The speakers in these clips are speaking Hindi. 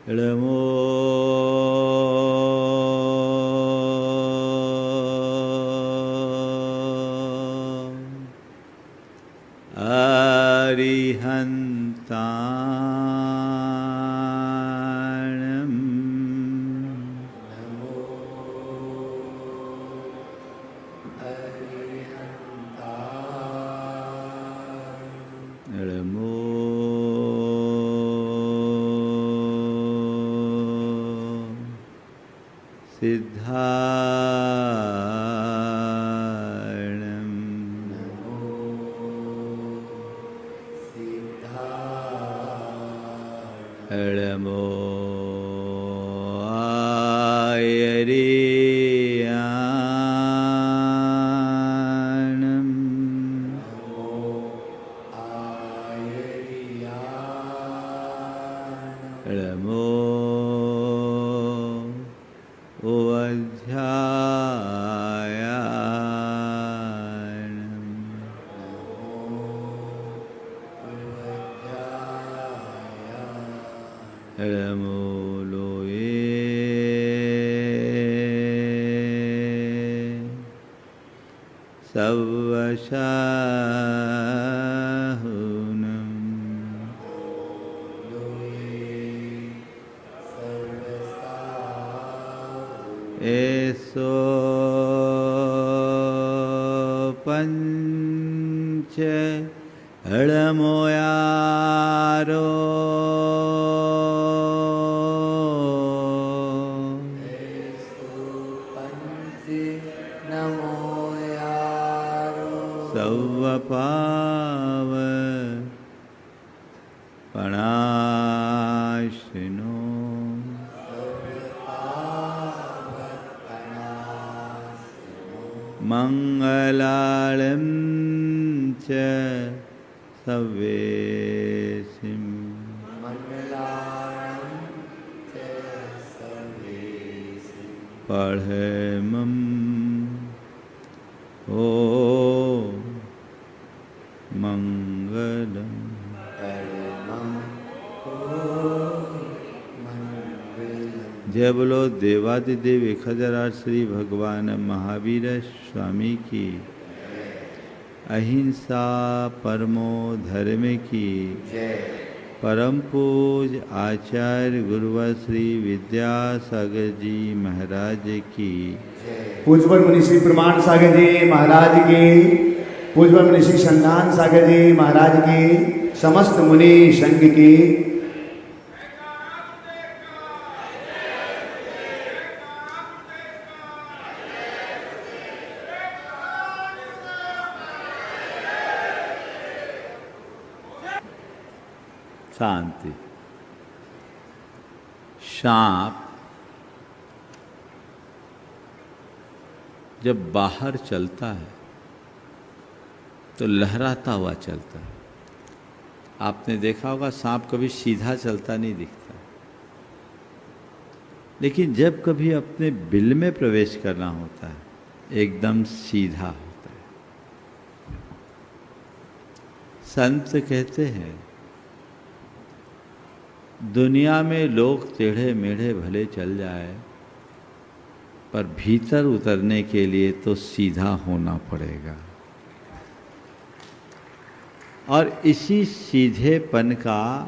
इळमो अरिहन्ताणं इळमो सिद्धाणं इळमो आयरियाणं इळमो इळमो लोये सवशाहुनं एसो पंच इळमोयारो सवपाव पणाशिनो मंगलालं च सवेसिं पढ़मं ओ मंगलम। जय बोलो देवादिदेव 1008 श्री भगवान महावीर स्वामी की, अहिंसा परमो धर्म की, परम पूज आचार्य गुरुवर श्री विद्यासागर जी महाराज की, पूज्यवर मुनि श्री प्रमाण सागर जी महाराज की, पूज्यवर मुनि श्री संधान सागर जी महाराज की, समस्त मुनि संघ की। शांति। सांप जब बाहर चलता है तो लहराता हुआ चलता है। आपने देखा होगा सांप कभी सीधा चलता नहीं दिखता, लेकिन जब कभी अपने बिल में प्रवेश करना होता है एकदम सीधा होता है। संत कहते हैं दुनिया में लोग टेढ़े मेढ़े भले चल जाए, पर भीतर उतरने के लिए तो सीधा होना पड़ेगा। और इसी सीधेपन का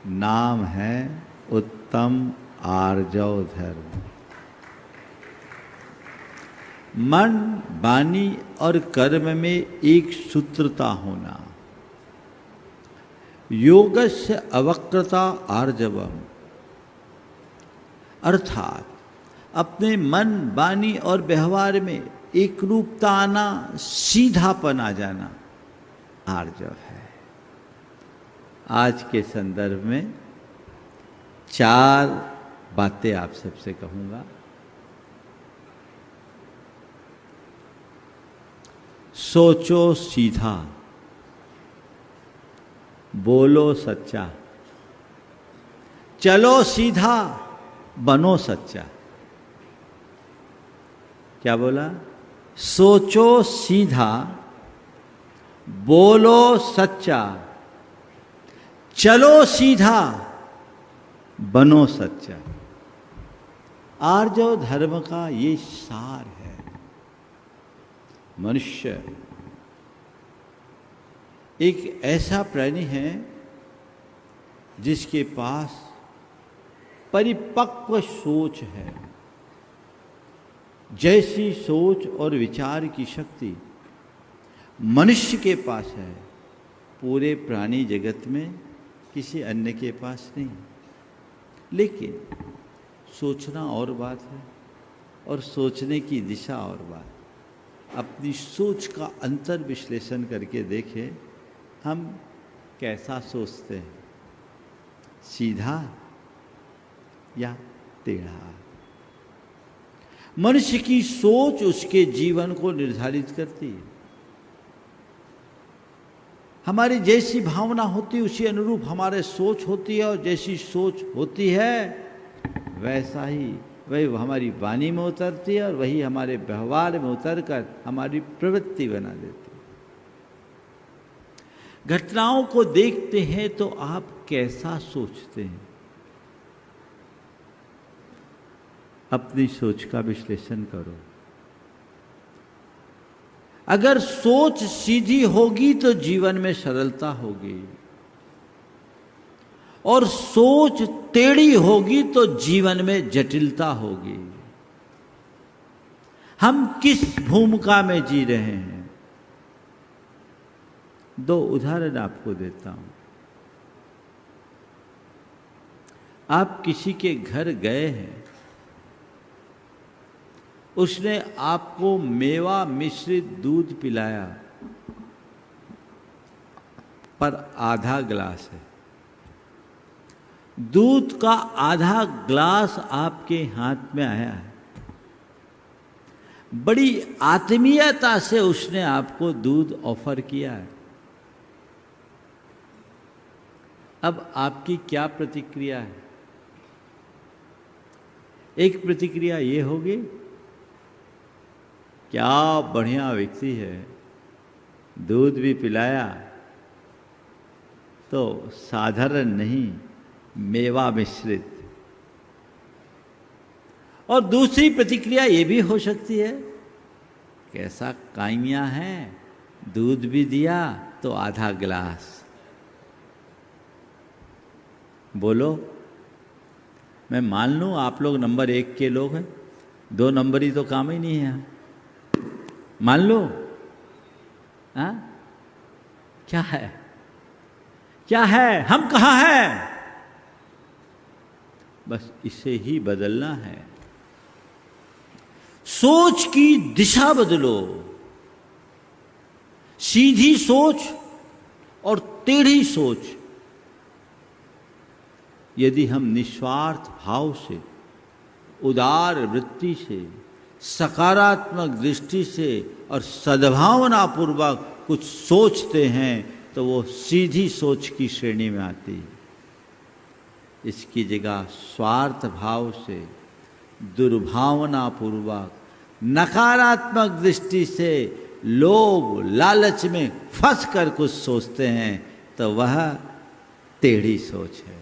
नाम है उत्तम आर्जव धर्म। मन, वाणी और कर्म में एक सूत्रता होना। योगस्य अवक्रता आर्जवम, अर्थात अपने मन, वाणी और व्यवहार में एक रूपता आना, सीधापन आ जाना आर्जव है। आज के संदर्भ में 4 बातें आप सबसे कहूंगा। सोचो सीधा, बोलो सच्चा, चलो सीधा, बनो सच्चा। क्या बोला? सोचो सीधा, बोलो सच्चा, चलो सीधा, बनो सच्चा। आर्जव धर्म का ये सार है। मनुष्य एक ऐसा प्राणी है जिसके पास परिपक्व सोच है। जैसी सोच और विचार की शक्ति मनुष्य के पास है, पूरे प्राणी जगत में किसी अन्य के पास नहीं। लेकिन सोचना और बात है और सोचने की दिशा और बात। अपनी सोच का अंतर विश्लेषण करके देखें, हम कैसा सोचते हैं, सीधा या टेढ़ा। मनुष्य की सोच उसके जीवन को निर्धारित करती है। हमारी जैसी भावना होती है उसी अनुरूप हमारे सोच होती है, और जैसी सोच होती है वैसा ही वही हमारी वाणी में उतरती है और वही हमारे व्यवहार में उतरकर हमारी प्रवृत्ति बना देती है। घटनाओं को देखते हैं तो आप कैसा सोचते हैं? अपनी सोच का विश्लेषण करो। अगर सोच सीधी होगी तो जीवन में सरलता होगी, और सोच टेढ़ी होगी तो जीवन में जटिलता होगी। हम किस भूमिका में जी रहे हैं? दो उदाहरण आपको देता हूं। आप किसी के घर गए हैं, उसने आपको मेवा मिश्रित दूध पिलाया, पर आधा गिलास है। दूध का आधा ग्लास आपके हाथ में आया है। बड़ी आत्मीयता से उसने आपको दूध ऑफर किया है। अब आपकी क्या प्रतिक्रिया है? एक प्रतिक्रिया ये होगी, क्या बढ़िया व्यक्ति है, दूध भी पिलाया तो साधारण नहीं, मेवा मिश्रित। और दूसरी प्रतिक्रिया ये भी हो सकती है, कैसा काइया है, दूध भी दिया तो आधा गिलास। बोलो, मैं मान लूं आप लोग नंबर 1 के लोग हैं, 2 नंबरी तो काम ही नहीं है यहाँ। मान लो, हाँ? क्या है, क्या है, हम कहाँ हैं? बस इसे ही बदलना है। सोच की दिशा बदलो। सीधी सोच और टेढ़ी सोच यदि हम निस्वार्थ भाव से, उदार वृत्ति से, सकारात्मक दृष्टि से और सद्भावना पूर्वक कुछ सोचते हैं तो वो सीधी सोच की श्रेणी में आती है। इसकी जगह स्वार्थ भाव से, दुर्भावना पूर्वक, नकारात्मक दृष्टि से, लोभ लालच में फंस कर कुछ सोचते हैं तो वह टेढ़ी सोच है।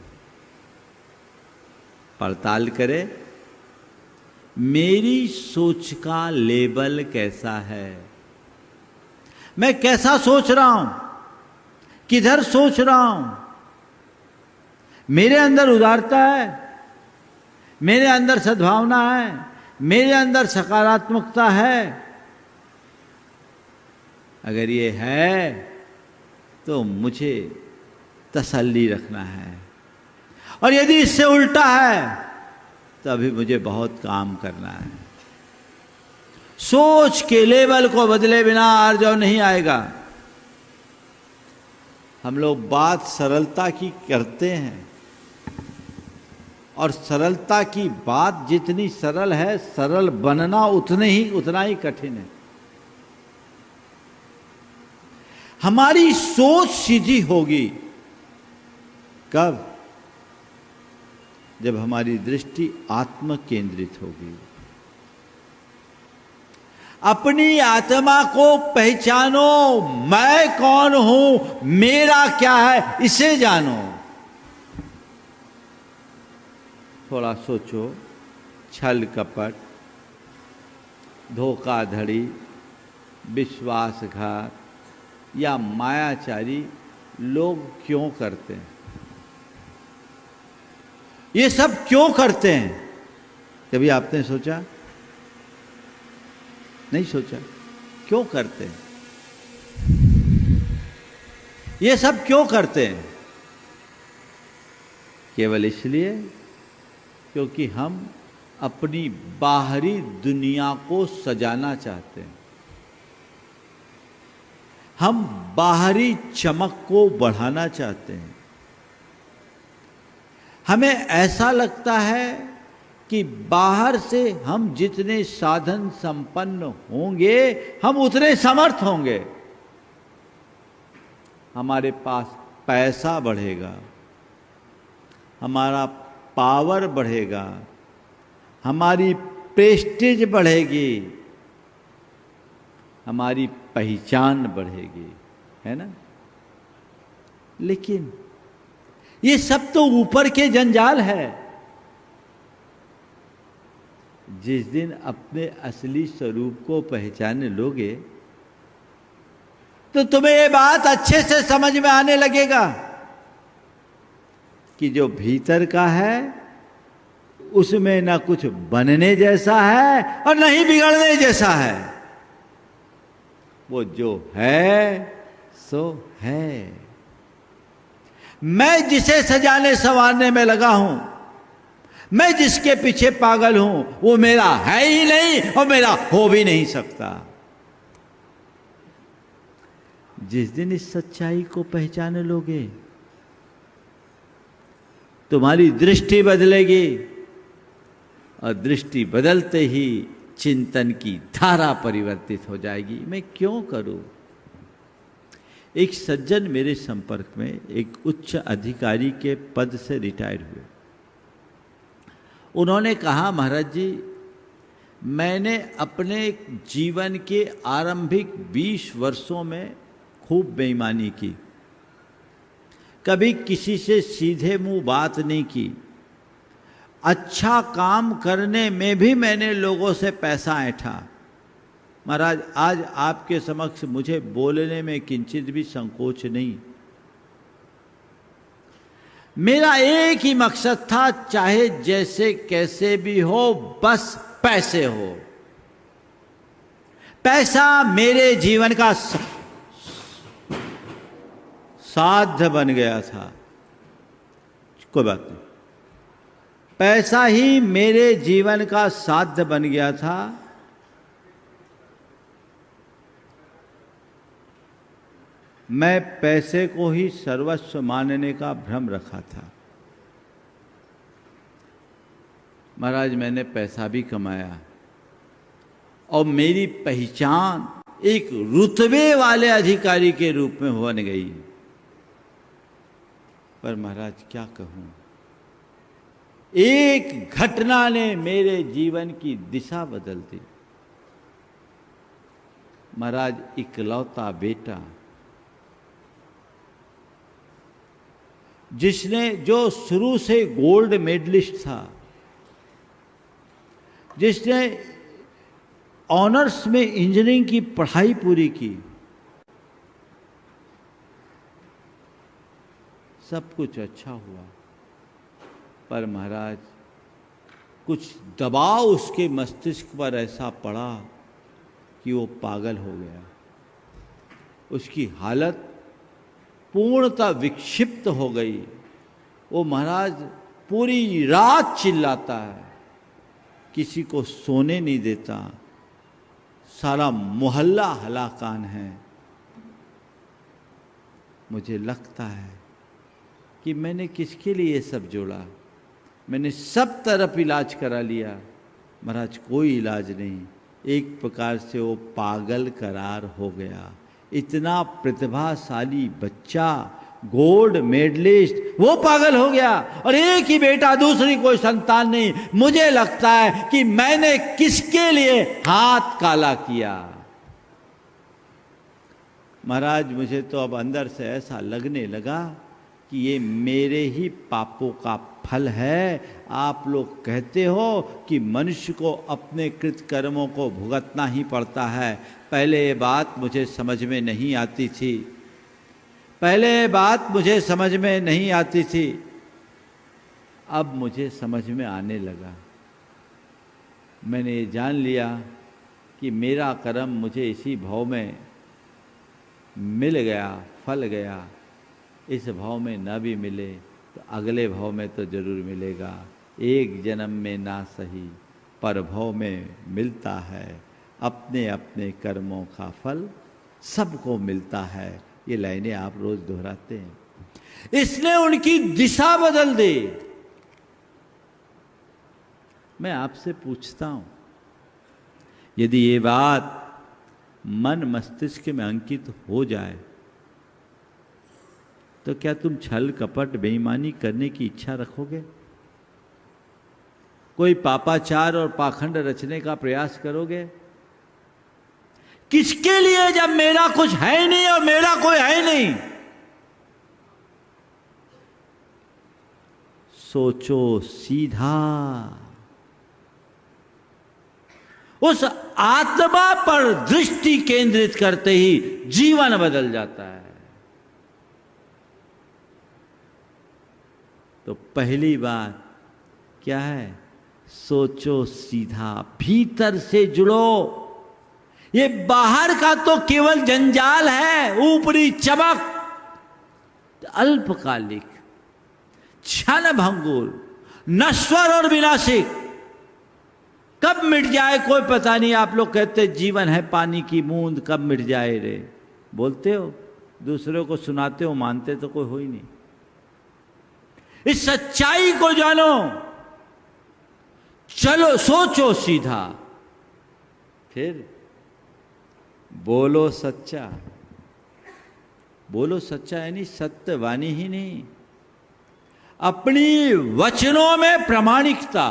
पड़ताल करें, मेरी सोच का लेबल कैसा है? मैं कैसा सोच रहा हूं, किधर सोच रहा हूं? मेरे अंदर उदारता है, मेरे अंदर सद्भावना है, मेरे अंदर सकारात्मकता है। अगर ये है तो मुझे तसल्ली रखना है, और यदि इससे उल्टा है तो अभी मुझे बहुत काम करना है। सोच के लेवल को बदले बिना आर्जव नहीं आएगा। हम लोग बात सरलता की करते हैं, और सरलता की बात जितनी सरल है, सरल बनना उतना ही कठिन है। हमारी सोच सीधी होगी कब? जब हमारी दृष्टि आत्म केंद्रित होगी। अपनी आत्मा को पहचानो, मैं कौन हूं, मेरा क्या है, इसे जानो। थोड़ा सोचो, छल कपट, धोखाधड़ी, विश्वासघात या मायाचारी लोग क्यों करते हैं? ये सब क्यों करते हैं? कभी आपने सोचा? नहीं सोचा? क्यों करते हैं? ये सब क्यों करते हैं? केवल इसलिए क्योंकि हम अपनी बाहरी दुनिया को सजाना चाहते हैं। हम बाहरी चमक को बढ़ाना चाहते हैं। हमें ऐसा लगता है कि बाहर से हम जितने साधन संपन्न होंगे हम उतने समर्थ होंगे। हमारे पास पैसा बढ़ेगा, हमारा पावर बढ़ेगा, हमारी प्रेस्टीज बढ़ेगी, हमारी पहचान बढ़ेगी, है ना? लेकिन ये सब तो ऊपर के जंजाल है। जिस दिन अपने असली स्वरूप को पहचानने लोगे तो तुम्हें ये बात अच्छे से समझ में आने लगेगा कि जो भीतर का है उसमें ना कुछ बनने जैसा है और न ही बिगड़ने जैसा है। वो जो है सो है। मैं जिसे सजाने संवारने में लगा हूं, मैं जिसके पीछे पागल हूं, वो मेरा है ही नहीं और मेरा हो भी नहीं सकता। जिस दिन इस सच्चाई को पहचान लोगे तुम्हारी दृष्टि बदलेगी और दृष्टि बदलते ही चिंतन की धारा परिवर्तित हो जाएगी। मैं क्यों करूं? एक सज्जन मेरे संपर्क में एक उच्च अधिकारी के पद से रिटायर हुए। उन्होंने कहा, महाराज जी, मैंने अपने जीवन के आरंभिक 20 वर्षों में खूब बेईमानी की, कभी किसी से सीधे मुंह बात नहीं की, अच्छा काम करने में भी मैंने लोगों से पैसा ऐंठा। महाराज, आज आपके समक्ष मुझे बोलने में किंचित भी संकोच नहीं। मेरा एक ही मकसद था, चाहे जैसे कैसे भी हो, बस पैसे हो। पैसा मेरे जीवन का साध्य बन गया था। कोई बात नहीं, पैसा ही मेरे जीवन का साध्य बन गया था। मैं पैसे को ही सर्वस्व मानने का भ्रम रखा था। महाराज, मैंने पैसा भी कमाया और मेरी पहचान एक रुतबे वाले अधिकारी के रूप में बन गई। पर महाराज, क्या कहूं, एक घटना ने मेरे जीवन की दिशा बदल दी। महाराज, इकलौता बेटा जो शुरू से गोल्ड मेडलिस्ट था, जिसने ऑनर्स में इंजीनियरिंग की पढ़ाई पूरी की, सब कुछ अच्छा हुआ, पर महाराज कुछ दबाव उसके मस्तिष्क पर ऐसा पड़ा कि वो पागल हो गया। उसकी हालत पूर्णतः विक्षिप्त हो गई। वो महाराज पूरी रात चिल्लाता है, किसी को सोने नहीं देता, सारा मोहल्ला हलाकान है। मुझे लगता है कि मैंने किसके लिए ये सब जोड़ा। मैंने सब तरफ इलाज करा लिया, महाराज कोई इलाज नहीं। एक प्रकार से वो पागल करार हो गया। इतना प्रतिभाशाली बच्चा, गोल्ड मेडलिस्ट, वो पागल हो गया। और एक ही बेटा, दूसरी कोई संतान नहीं। मुझे लगता है कि मैंने किसके लिए हाथ काला किया। महाराज, मुझे तो अब अंदर से ऐसा लगने लगा कि ये मेरे ही पापों का फल है। आप लोग कहते हो कि मनुष्य को अपने कृत कर्मों को भुगतना ही पड़ता है। पहले ये बात मुझे समझ में नहीं आती थी, पहले ये बात मुझे समझ में नहीं आती थी, अब मुझे समझ में आने लगा। मैंने ये जान लिया कि मेरा कर्म मुझे इसी भाव में मिल गया, फल गया। इस भाव में न भी मिले तो अगले भाव में तो जरूर मिलेगा। एक जन्म में ना सही पर भाव में मिलता है। अपने अपने कर्मों का फल सबको मिलता है। ये लाइनें आप रोज दोहराते हैं। इसने उनकी दिशा बदल दी। मैं आपसे पूछता हूं, यदि ये बात मन मस्तिष्क में अंकित हो जाए तो क्या तुम छल कपट बेईमानी करने की इच्छा रखोगे? कोई पापाचार और पाखंड रचने का प्रयास करोगे? किसके लिए, जब मेरा कुछ है नहीं और मेरा कोई है नहीं? सोचो सीधा। उस आत्मा पर दृष्टि केंद्रित करते ही जीवन बदल जाता है। तो पहली बात क्या है? सोचो सीधा, भीतर से जुड़ो। ये बाहर का तो केवल जंजाल है, ऊपरी चमक अल्पकालिक, क्षण भंगुर, नश्वर और विनाशी। कब मिट जाए कोई पता नहीं। आप लोग कहते जीवन है पानी की बूंद, कब मिट जाए रे, बोलते हो, दूसरों को सुनाते हो, मानते तो कोई हो ही नहीं। इस सच्चाई को जानो, चलो सोचो सीधा, फिर बोलो सच्चा। बोलो सच्चा यानी सत्यवाणी ही नहीं, अपनी वचनों में प्रामाणिकता।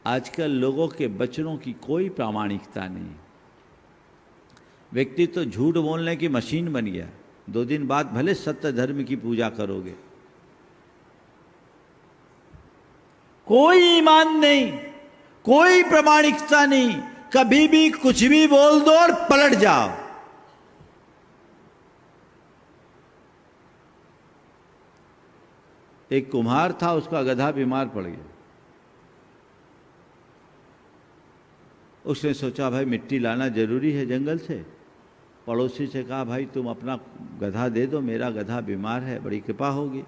आजकल लोगों के वचनों की कोई प्रामाणिकता नहीं। व्यक्ति तो झूठ बोलने की मशीन बन गया। 2 दिन बाद भले सत्य धर्म की पूजा करोगे, कोई ईमान नहीं, कोई प्रामाणिकता नहीं। कभी भी कुछ भी बोल दो और पलट जाओ। एक कुम्हार था, उसका गधा बीमार पड़ गया। उसने सोचा भाई मिट्टी लाना जरूरी है जंगल से। पड़ोसी से कहा भाई तुम अपना गधा दे दो, मेरा गधा बीमार है, बड़ी कृपा होगी।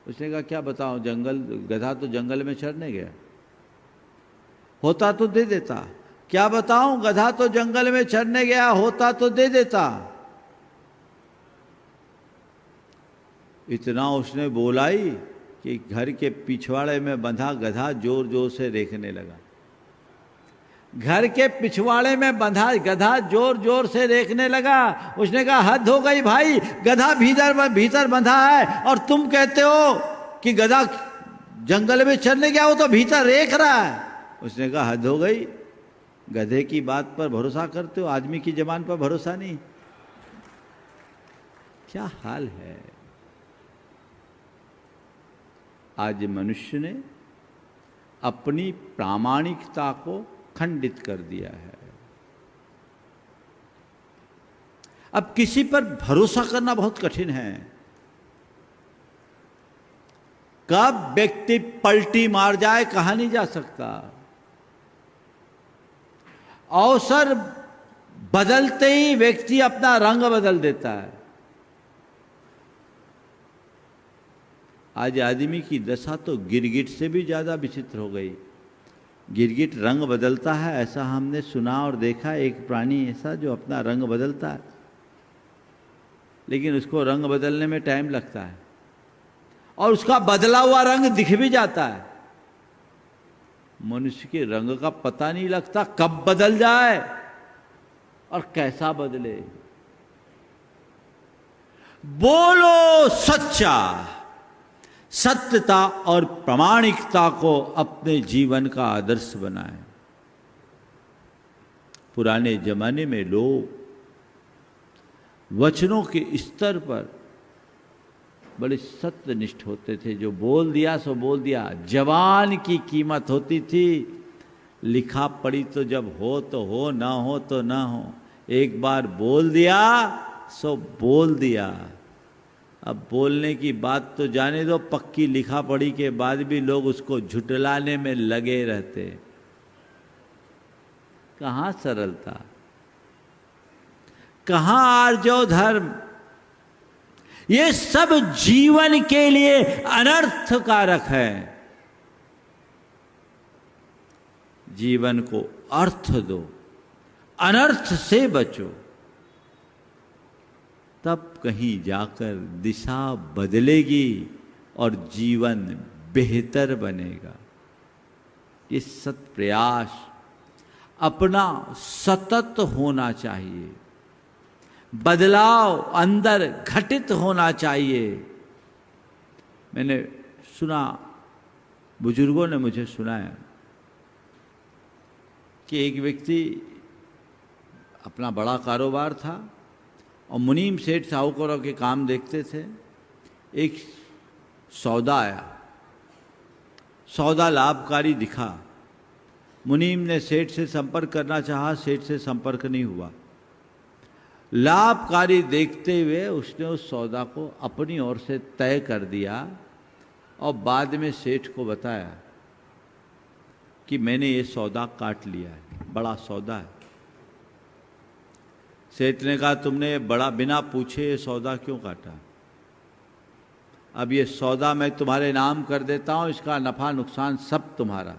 उसने कहा क्या बताऊं, गधा तो जंगल में चरने गया, होता तो दे देता। क्या बताऊं, गधा तो जंगल में चरने गया, होता तो दे देता। इतना उसने बोलाई कि घर के पिछवाड़े में बंधा गधा जोर जोर से रेखने लगा। घर के पिछवाड़े में बंधा गधा जोर जोर से रेखने लगा। उसने कहा हद हो गई भाई, गधा भीतर बंधा है और तुम कहते हो कि गधा जंगल में चरने गया, वो तो भीतर रेख रहा है। उसने कहा हद हो गई, गधे की बात पर भरोसा करते हो, आदमी की जबान पर भरोसा नहीं। क्या हाल है। आज मनुष्य ने अपनी प्रामाणिकता को खंडित कर दिया है। अब किसी पर भरोसा करना बहुत कठिन है। कब व्यक्ति पलटी मार जाए कहा नहीं जा सकता। अवसर बदलते ही व्यक्ति अपना रंग बदल देता है। आज आदमी की दशा तो गिरगिट से भी ज्यादा विचित्र हो गई। गिरगिट रंग बदलता है, ऐसा हमने सुना और देखा। एक प्राणी ऐसा जो अपना रंग बदलता है, लेकिन उसको रंग बदलने में टाइम लगता है और उसका बदला हुआ रंग दिख भी जाता है। मनुष्य के रंग का पता नहीं लगता कब बदल जाए और कैसा बदले। बोलो सच्चा। सत्यता और प्रामाणिकता को अपने जीवन का आदर्श बनाएं। पुराने जमाने में लोग वचनों के स्तर पर बड़े सत्यनिष्ठ होते थे। जो बोल दिया सो बोल दिया। जवान की कीमत होती थी। लिखा पढ़ी तो जब हो तो हो, ना हो तो ना हो। एक बार बोल दिया सो बोल दिया। अब बोलने की बात तो जाने दो, पक्की लिखा पढ़ी के बाद भी लोग उसको झुटलाने में लगे रहते। कहाँ सरलता, कहाँ आर्जव धर्म। ये सब जीवन के लिए अनर्थ कारक है। जीवन को अर्थ दो, अनर्थ से बचो, तब कहीं जाकर दिशा बदलेगी और जीवन बेहतर बनेगा। ये सत प्रयास अपना सतत होना चाहिए। बदलाव अंदर घटित होना चाहिए। मैंने सुना, बुजुर्गों ने मुझे सुनाया कि एक व्यक्ति, अपना बड़ा कारोबार था और मुनीम सेठ साहूकारों के काम देखते थे। एक सौदा आया, सौदा लाभकारी दिखा। मुनीम ने सेठ से संपर्क करना चाहा, सेठ से संपर्क नहीं हुआ। लाभकारी देखते हुए उसने उस सौदा को अपनी ओर से तय कर दिया और बाद में सेठ को बताया कि मैंने ये सौदा काट लिया है, बड़ा सौदा है। सेठ ने कहा, तुमने बड़ा बिना पूछे ये सौदा क्यों काटा? अब ये सौदा मैं तुम्हारे नाम कर देता हूं, इसका नफा नुकसान सब तुम्हारा।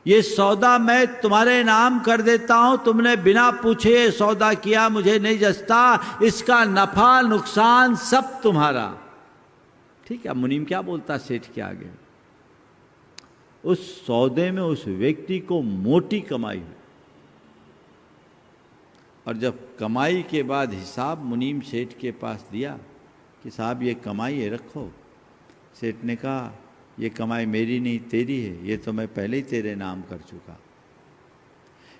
ये सौदा मैं तुम्हारे नाम कर देता हूं, तुमने बिना पूछे ये सौदा किया, मुझे नहीं जचता, इसका नफा नुकसान सब तुम्हारा। ठीक है, मुनीम क्या बोलता सेठ के आगे। उस सौदे में उस व्यक्ति को मोटी कमाई हुई और जब कमाई के बाद हिसाब मुनीम सेठ के पास दिया कि साहब ये कमाई है, रखो। सेठ ने कहा, ये कमाई मेरी नहीं तेरी है, ये तो मैं पहले ही तेरे नाम कर चुका।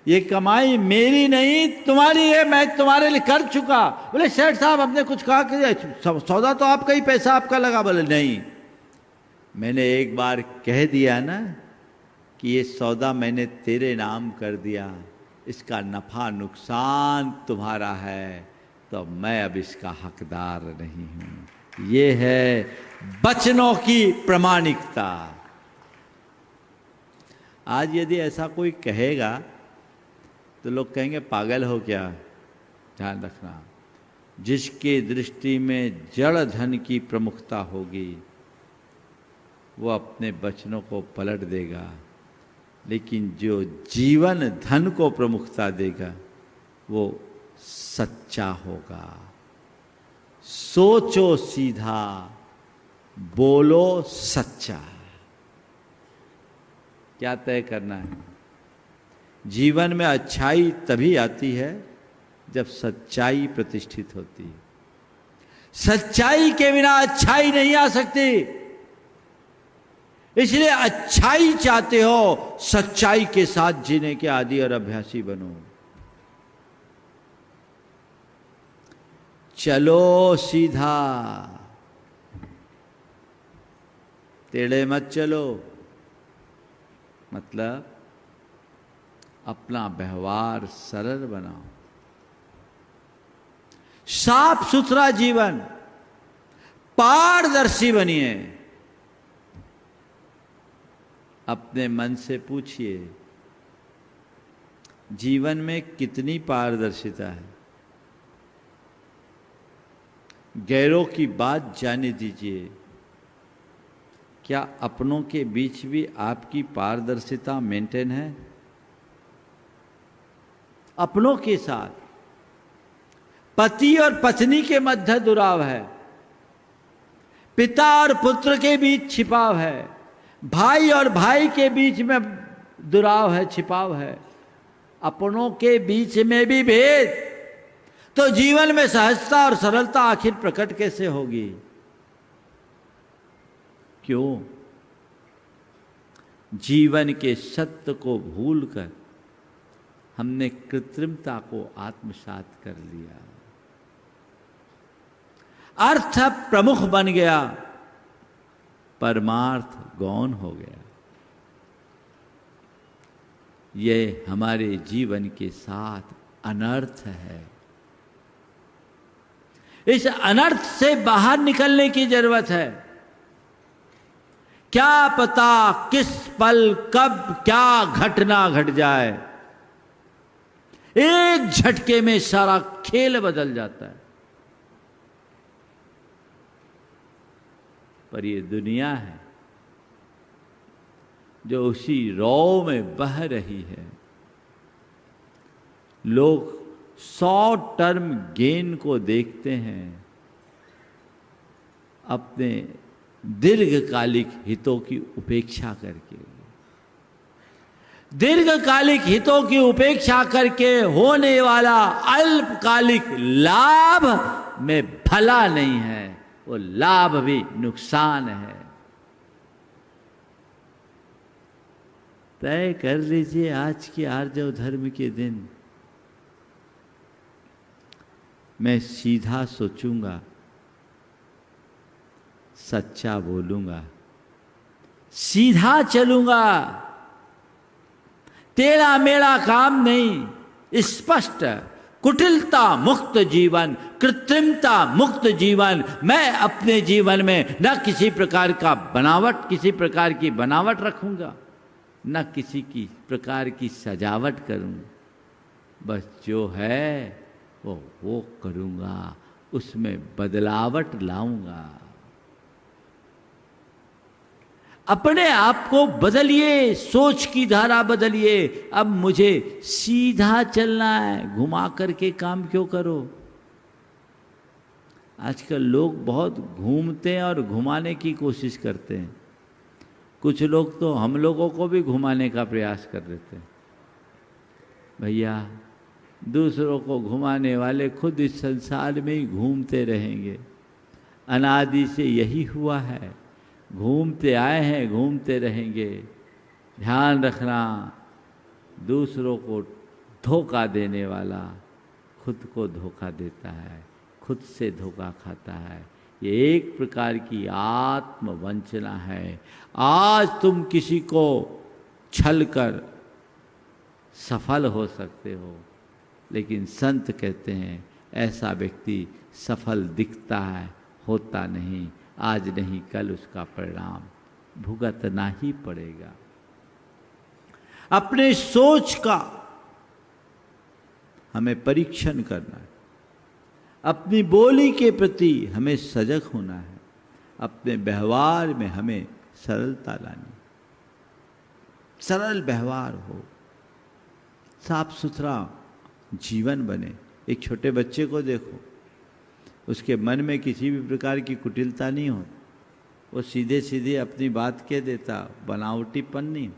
ये कमाई मेरी नहीं तुम्हारी है, मैं तुम्हारे लिए कर चुका। बोले सेठ साहब आपने कुछ कहा कि सौदा तो आपका ही, पैसा आपका लगा। बोले नहीं, मैंने एक बार कह दिया ना कि ये सौदा मैंने तेरे नाम कर दिया, इसका नफा नुकसान तुम्हारा है, तो मैं अब इसका हकदार नहीं हूं। ये है वचनों की प्रामाणिकता। आज यदि ऐसा कोई कहेगा तो लोग कहेंगे पागल हो क्या। ध्यान रखना, जिसके दृष्टि में जड़ धन की प्रमुखता होगी वो अपने वचनों को पलट देगा, लेकिन जो जीवन धन को प्रमुखता देगा वो सच्चा होगा। सोचो सीधा, बोलो सच्चा। क्या तय करना है? जीवन में अच्छाई तभी आती है जब सच्चाई प्रतिष्ठित होती है। सच्चाई के बिना अच्छाई नहीं आ सकती। इसलिए अच्छाई चाहते हो, सच्चाई के साथ जीने के आदी और अभ्यासी बनो। चलो सीधा, टेढ़े मत चलो। मतलब अपना व्यवहार सरल बनाओ, साफ सुथरा जीवन, पारदर्शी बनिए। अपने मन से पूछिए, जीवन में कितनी पारदर्शिता है? गैरों की बात जाने दीजिए, क्या अपनों के बीच भी आपकी पारदर्शिता मेंटेन है? अपनों के साथ पति और पत्नी के मध्य दुराव है, पिता और पुत्र के बीच छिपाव है, भाई और भाई के बीच में दुराव है, छिपाव है, अपनों के बीच में भी भेद, तो जीवन में सहजता और सरलता आखिर प्रकट कैसे होगी? क्यों? जीवन के सत्य को भूलकर हमने कृत्रिमता को आत्मसात कर लिया। अर्थ प्रमुख बन गया, परमार्थ गौण हो गया। ये हमारे जीवन के साथ अनर्थ है। इस अनर्थ से बाहर निकलने की जरूरत है। क्या पता किस पल कब क्या घटना घट जाए, एक झटके में सारा खेल बदल जाता है। पर ये दुनिया है जो उसी रौ में बह रही है। लोग शॉर्ट टर्म गेन को देखते हैं, अपने दीर्घकालिक हितों की उपेक्षा करके। दीर्घकालिक हितों की उपेक्षा करके होने वाला अल्पकालिक लाभ में भला नहीं है, वो लाभ भी नुकसान है। तय कर लीजिए आज के आर्जव धर्म के दिन मैं सीधा सोचूंगा, सच्चा बोलूंगा, सीधा चलूंगा, टेढ़ा मेढ़ा काम नहीं, स्पष्ट कुटिलता मुक्त जीवन, कृत्रिमता मुक्त जीवन। मैं अपने जीवन में न किसी प्रकार का बनावट, किसी प्रकार की बनावट रखूंगा, न किसी की प्रकार की सजावट करूंगा। बस जो है वो करूंगा, उसमें बदलावट लाऊंगा। अपने आप को बदलिए, सोच की धारा बदलिए। अब मुझे सीधा चलना है, घुमा करके काम क्यों करो। आजकल लोग बहुत घूमते हैं और घुमाने की कोशिश करते हैं। कुछ लोग तो हम लोगों को भी घुमाने का प्रयास कर देते हैं। भैया, दूसरों को घुमाने वाले खुद इस संसार में ही घूमते रहेंगे। अनादि से यही हुआ है, घूमते आए हैं, घूमते रहेंगे। ध्यान रखना, दूसरों को धोखा देने वाला खुद को धोखा देता है, खुद से धोखा खाता है। ये एक प्रकार की आत्मवंचना है। आज तुम किसी को छल कर सफल हो सकते हो, लेकिन संत कहते हैं ऐसा व्यक्ति सफल दिखता है, होता नहीं। आज नहीं कल उसका परिणाम भुगतना ही पड़ेगा। अपने सोच का हमें परीक्षण करना है, अपनी बोली के प्रति हमें सजग होना है, अपने व्यवहार में हमें सरलता लानी। सरल व्यवहार हो, साफ सुथरा जीवन बने। एक छोटे बच्चे को देखो, उसके मन में किसी भी प्रकार की कुटिलता नहीं हो, वो सीधे सीधे अपनी बात कह देता, बनावटीपन नहीं।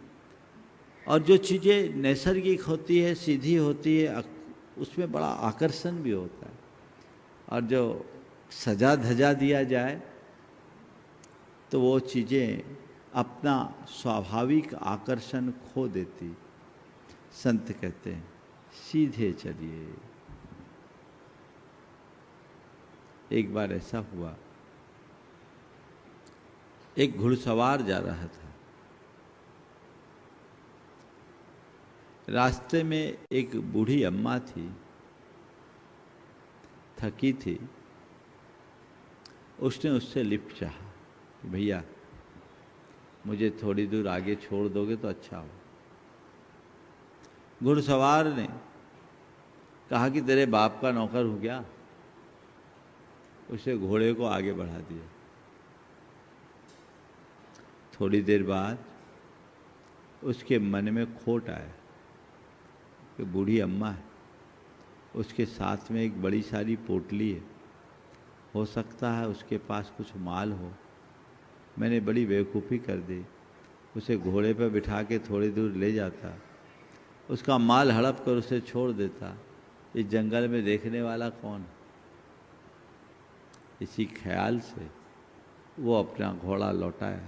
और जो चीज़ें नैसर्गिक होती है, सीधी होती है, उसमें बड़ा आकर्षण भी होता है। और जो सजा धजा दिया जाए तो वो चीज़ें अपना स्वाभाविक आकर्षण खो देती। संत कहते हैं सीधे चलिए। एक बार ऐसा हुआ, एक घुड़सवार जा रहा था। रास्ते में एक बूढ़ी अम्मा थी, थकी थी। उसने उससे लिफ्ट चाहा कि भैया मुझे थोड़ी दूर आगे छोड़ दोगे तो अच्छा हो। घुड़सवार ने कहा कि तेरे बाप का नौकर हो गया। उसे घोड़े को आगे बढ़ा दिया। थोड़ी देर बाद उसके मन में खोट आया कि बूढ़ी अम्मा है, उसके साथ में एक बड़ी सारी पोटली है, हो सकता है उसके पास कुछ माल हो। मैंने बड़ी बेवकूफ़ी कर दी, उसे घोड़े पर बिठा के थोड़ी दूर ले जाता, उसका माल हड़प कर उसे छोड़ देता। इस जंगल में देखने वाला कौन। इसी ख्याल से वो अपना घोड़ा लौटाया,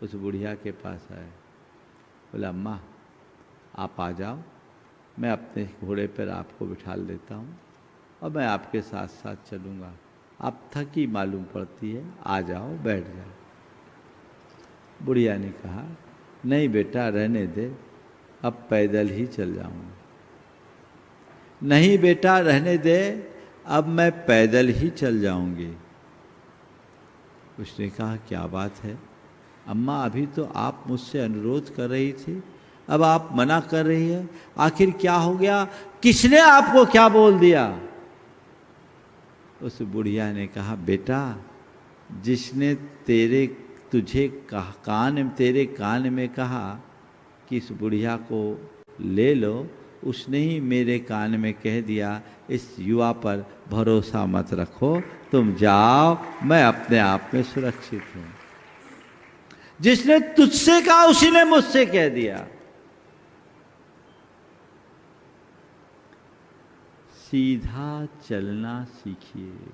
उस बुढ़िया के पास आया, बोला अम्मा आप आ जाओ, मैं अपने घोड़े पर आपको बिठा लेता हूँ और मैं आपके साथ साथ चलूँगा। आप थकी मालूम पड़ती है, आ जाओ, बैठ जाओ। बुढ़िया ने कहा, नहीं बेटा, रहने दे, अब पैदल ही चल जाऊँगा। नहीं बेटा, रहने दे, अब मैं पैदल ही चल जाऊँगी। उसने कहा, क्या बात है अम्मा, अभी तो आप मुझसे अनुरोध कर रही थी, अब आप मना कर रही है, आखिर क्या हो गया? किसने आपको क्या बोल दिया? उस बुढ़िया ने कहा, बेटा, जिसने तेरे कान में कहा कि इस बुढ़िया को ले लो, उसने ही मेरे कान में कह दिया, इस युवा पर भरोसा मत रखो, तुम जाओ, मैं अपने आप में सुरक्षित हूं। जिसने तुझसे कहा उसी ने मुझसे कह दिया। सीधा चलना सीखिए।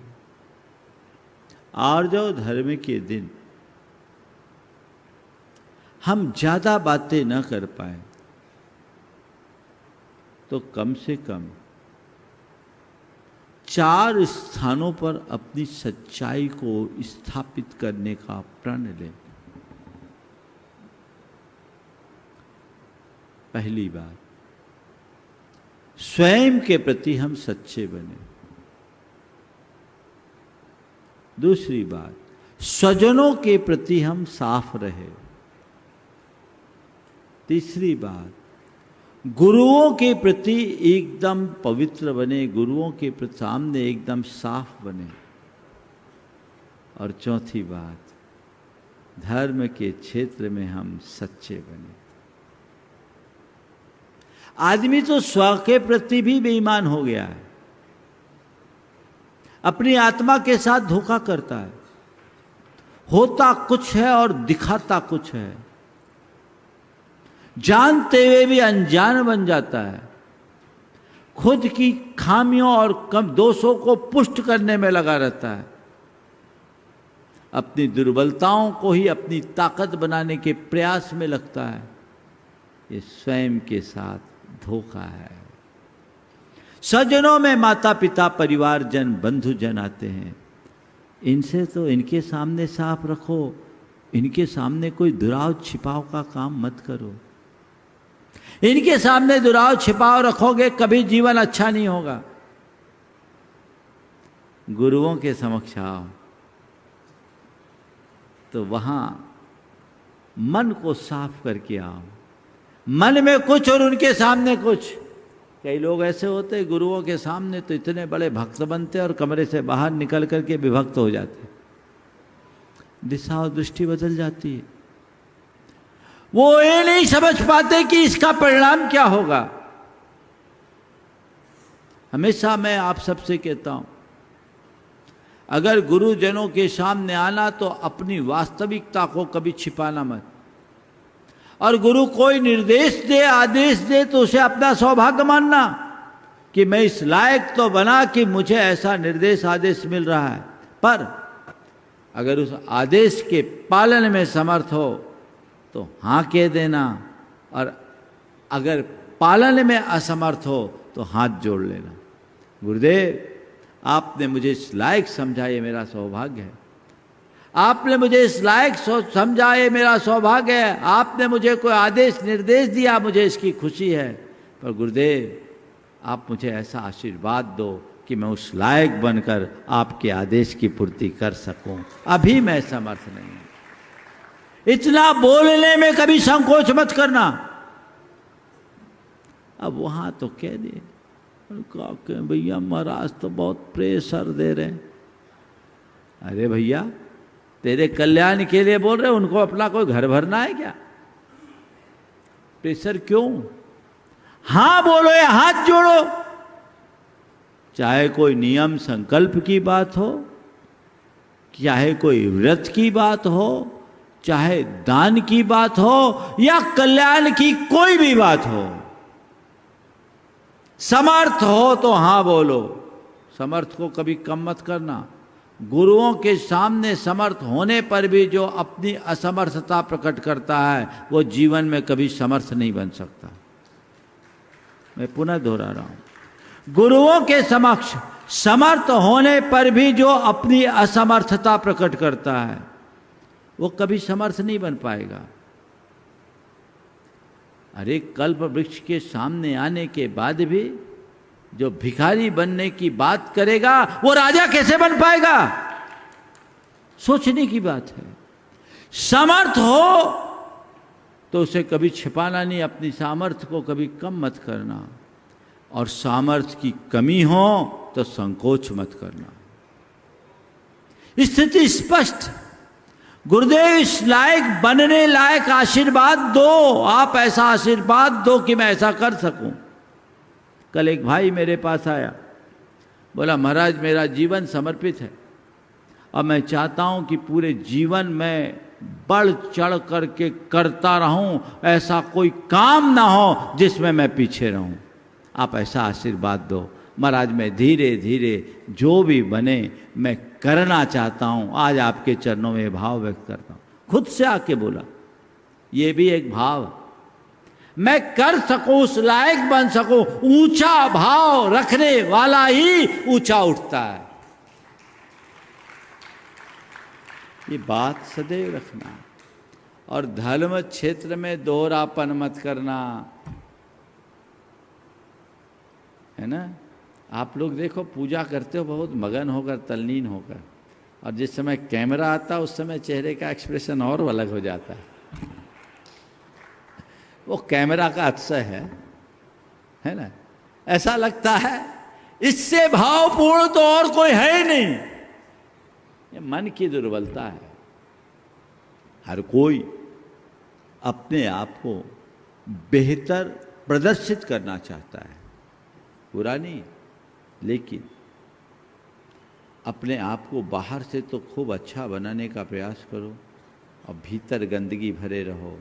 और जो धर्म के दिन हम ज्यादा बातें न कर पाए तो कम से कम 4 स्थानों पर अपनी सच्चाई को स्थापित करने का प्रण लें। पहली बात, स्वयं के प्रति हम सच्चे बने। दूसरी बात, स्वजनों के प्रति हम साफ रहे। तीसरी बात, गुरुओं के प्रति एकदम पवित्र बने, गुरुओं के सामने एकदम साफ बने। और चौथी बात, धर्म के क्षेत्र में हम सच्चे बने। आदमी तो स्व के प्रति भी बेईमान हो गया है, अपनी आत्मा के साथ धोखा करता है, होता कुछ है और दिखाता कुछ है, जानते हुए भी अनजान बन जाता है, खुद की खामियों और कम दोषों को पुष्ट करने में लगा रहता है, अपनी दुर्बलताओं को ही अपनी ताकत बनाने के प्रयास में लगता है। ये स्वयं के साथ धोखा है। सज्जनों में माता पिता परिवार जन बंधु जन आते हैं, इनसे तो इनके सामने साफ रखो, इनके सामने कोई दुराव छिपाव का काम मत करो। इनके सामने दुराव छिपाव रखोगे कभी जीवन अच्छा नहीं होगा। गुरुओं के समक्ष आओ तो वहां मन को साफ करके आओ, मन में कुछ और उनके सामने कुछ। कई लोग ऐसे होते हैं, गुरुओं के सामने तो इतने बड़े भक्त बनते और कमरे से बाहर निकल करके विभक्त हो जाते, दिशा और दृष्टि बदल जाती है। वो ये नहीं समझ पाते कि इसका परिणाम क्या होगा। हमेशा मैं आप सबसे कहता हूं, अगर गुरुजनों के सामने आना तो अपनी वास्तविकता को कभी छिपाना मत। और गुरु कोई निर्देश दे, आदेश दे तो उसे अपना सौभाग्य मानना कि मैं इस लायक तो बना कि मुझे ऐसा निर्देश आदेश मिल रहा है। पर अगर उस आदेश के पालन में समर्थ हो तो हाँ कह देना, और अगर पालन में असमर्थ हो तो हाथ जोड़ लेना। गुरुदेव, आपने मुझे इस लायक समझा, ये मेरा सौभाग्य है। आपने मुझे इस लायक समझा, ये मेरा सौभाग्य है। आपने मुझे कोई आदेश निर्देश दिया, मुझे इसकी खुशी है। पर गुरुदेव, आप मुझे ऐसा आशीर्वाद दो कि मैं उस लायक बनकर आपके आदेश की पूर्ति कर सकूं। अभी मैं समर्थ नहीं हूं। इतना बोलने में कभी संकोच मत करना। अब वहां तो कह दे, भैया महाराज तो बहुत प्रेशर दे रहे हैं। अरे भैया, तेरे कल्याण के लिए बोल रहे, उनको अपना कोई घर भरना है क्या? प्रेशर क्यों? हां बोलो या हाथ जोड़ो। चाहे कोई नियम संकल्प की बात हो, चाहे कोई व्रत की बात हो, चाहे दान की बात हो, या कल्याण की कोई भी बात हो, समर्थ हो तो हां बोलो। समर्थ को कभी कम मत करना। गुरुओं के सामने समर्थ होने पर भी जो अपनी असमर्थता प्रकट करता है वो जीवन में कभी समर्थ नहीं बन सकता। मैं पुनः दोहरा रहा हूं, गुरुओं के समक्ष समर्थ होने पर भी जो अपनी असमर्थता प्रकट करता है वो कभी समर्थ नहीं बन पाएगा। अरे कल्प वृक्ष के सामने आने के बाद भी जो भिखारी बनने की बात करेगा वो राजा कैसे बन पाएगा? सोचने की बात है। समर्थ हो तो उसे कभी छिपाना नहीं, अपनी सामर्थ्य को कभी कम मत करना, और सामर्थ्य की कमी हो तो संकोच मत करना। स्थिति स्पष्ट। गुरुदेव इस लायक बनने लायक आशीर्वाद दो, आप ऐसा आशीर्वाद दो कि मैं ऐसा कर सकूं। कल एक भाई मेरे पास आया, बोला महाराज मेरा जीवन समर्पित है और मैं चाहता हूं कि पूरे जीवन में बढ़ चढ़ करके करता रहूं, ऐसा कोई काम ना हो जिसमें मैं पीछे रहूं। आप ऐसा आशीर्वाद दो। महाराज मैं धीरे धीरे जो भी बने मैं करना चाहता हूं, आज आपके चरणों में भाव व्यक्त करता हूं। खुद से आके बोला, ये भी एक भाव, मैं कर सकूं, उस लायक बन सकूं। ऊंचा भाव रखने वाला ही ऊंचा उठता है। ये बात सदैव रखना, और धर्म क्षेत्र में दोहरापन मत करना, है ना। आप लोग देखो पूजा करते हो बहुत मगन होकर, तल्लीन होकर, और जिस समय कैमरा आता है उस समय चेहरे का एक्सप्रेशन और अलग हो जाता है। वो कैमरा का अतिशय है ना। ऐसा लगता है इससे भावपूर्ण तो और कोई है ही नहीं। ये मन की दुर्बलता है। हर कोई अपने आप को बेहतर प्रदर्शित करना चाहता है, बुरा नहीं, लेकिन अपने आप को बाहर से तो खूब अच्छा बनाने का प्रयास करो और भीतर गंदगी भरे रहो